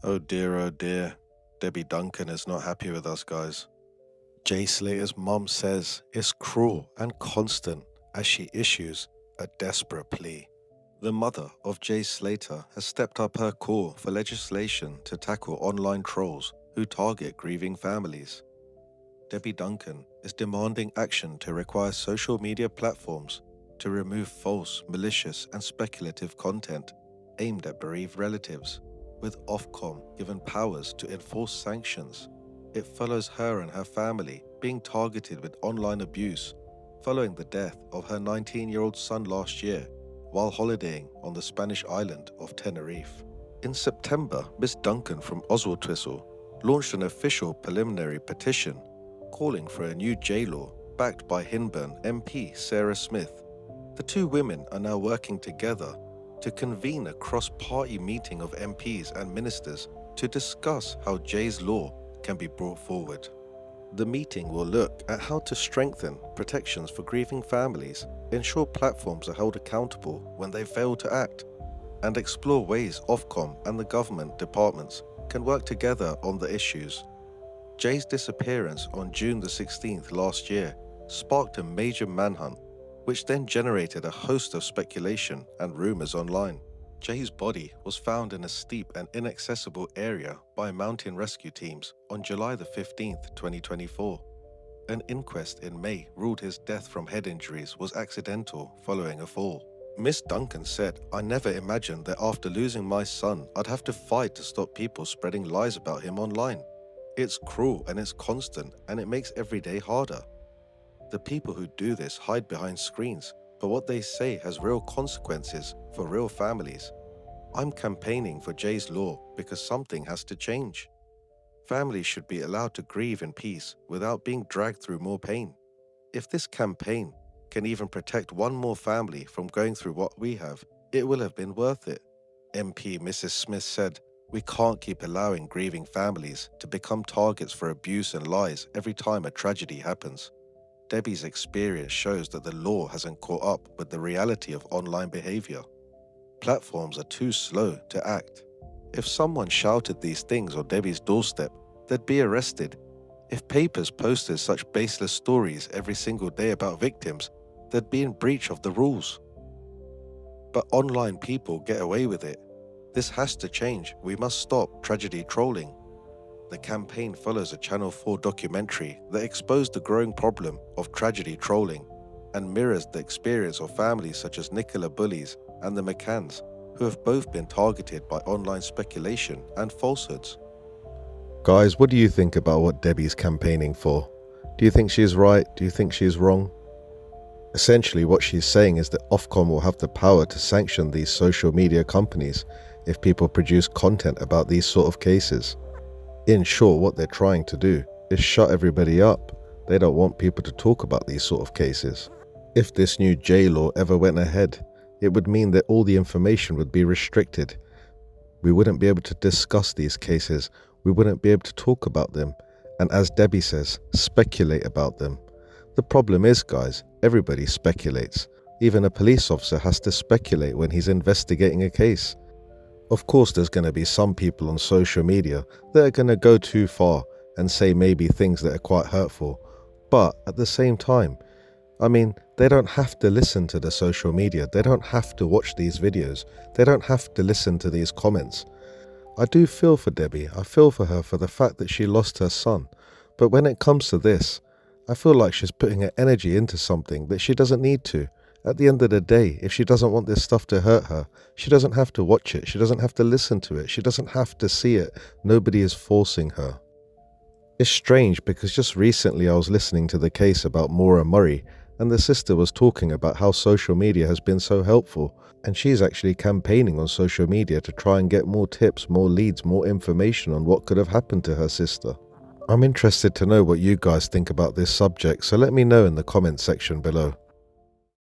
Oh dear, Debbie Duncan is not happy with us guys. Jay Slater's mom says it's cruel and constant as she issues a desperate plea. The mother of Jay Slater has stepped up her call for legislation to tackle online trolls who target grieving families. Debbie Duncan is demanding action to require social media platforms to remove false, malicious, and speculative content aimed at bereaved relatives, with Ofcom given powers to enforce sanctions. It follows her and her family being targeted with online abuse following the death of her 19-year-old son last year while holidaying on the Spanish island of Tenerife. In September, Miss Duncan from Oswald Twistle launched an official preliminary petition calling for a new J-law backed by Hinburn MP Sarah Smith. The two women are now working together to convene a cross-party meeting of MPs and ministers to discuss how Jay's law can be brought forward. The meeting will look at how to strengthen protections for grieving families, ensure platforms are held accountable when they fail to act, and explore ways Ofcom and the government departments can work together on the issues. Jay's disappearance on June the 16th last year sparked a major manhunt, which then generated a host of speculation and rumors online. Jay's body was found in a steep and inaccessible area by mountain rescue teams on July the 15th, 2024. An inquest in May ruled his death from head injuries was accidental following a fall. Miss Duncan said, "I never imagined that after losing my son, I'd have to fight to stop people spreading lies about him online. It's cruel and it's constant, and it makes every day harder. The people who do this hide behind screens, but what they say has real consequences for real families. I'm campaigning for Jay's law because something has to change. Families should be allowed to grieve in peace without being dragged through more pain. If this campaign can even protect one more family from going through what we have, it will have been worth it." MP Mrs. Smith said, "We can't keep allowing grieving families to become targets for abuse and lies every time a tragedy happens. Debbie's experience shows that the law hasn't caught up with the reality of online behavior. Platforms are too slow to act. If someone shouted these things on Debbie's doorstep, they'd be arrested. If papers posted such baseless stories every single day about victims, they'd be in breach of the rules. But online people get away with it. This has to change. We must stop tragedy trolling." The campaign follows a Channel 4 documentary that exposed the growing problem of tragedy trolling and mirrors the experience of families such as Nicola Bullies and the McCanns, who have both been targeted by online speculation and falsehoods. Guys, what do you think about what Debbie's campaigning for? Do you think she's right? Do you think she's wrong? Essentially, what she's saying is that Ofcom will have the power to sanction these social media companies if people produce content about these sort of cases. In short, what they're trying to do is shut everybody up. They don't want people to talk about these sort of cases. If this new J law ever went ahead, it would mean that all the information would be restricted. We wouldn't be able to discuss these cases. We wouldn't be able to talk about them. And as Debbie says, speculate about them. The problem is, guys, everybody speculates. Even a police officer has to speculate when he's investigating a case. Of course, there's going to be some people on social media that are going to go too far and say maybe things that are quite hurtful. But at the same time, they don't have to listen to the social media. They don't have to watch these videos. They don't have to listen to these comments. I do feel for Debbie. I feel for her for the fact that she lost her son. But when it comes to this, I feel like she's putting her energy into something that she doesn't need to. At the end of the day, if she doesn't want this stuff to hurt her, she doesn't have to watch it. She doesn't have to listen to it. She doesn't have to see it. Nobody is forcing her. It's strange because just recently I was listening to the case about Maura Murray, and the sister was talking about how social media has been so helpful, and she's actually campaigning on social media to try and get more tips, more leads, more information on what could have happened to her sister. I'm interested to know what you guys think about this subject, so let me know in the comment section below.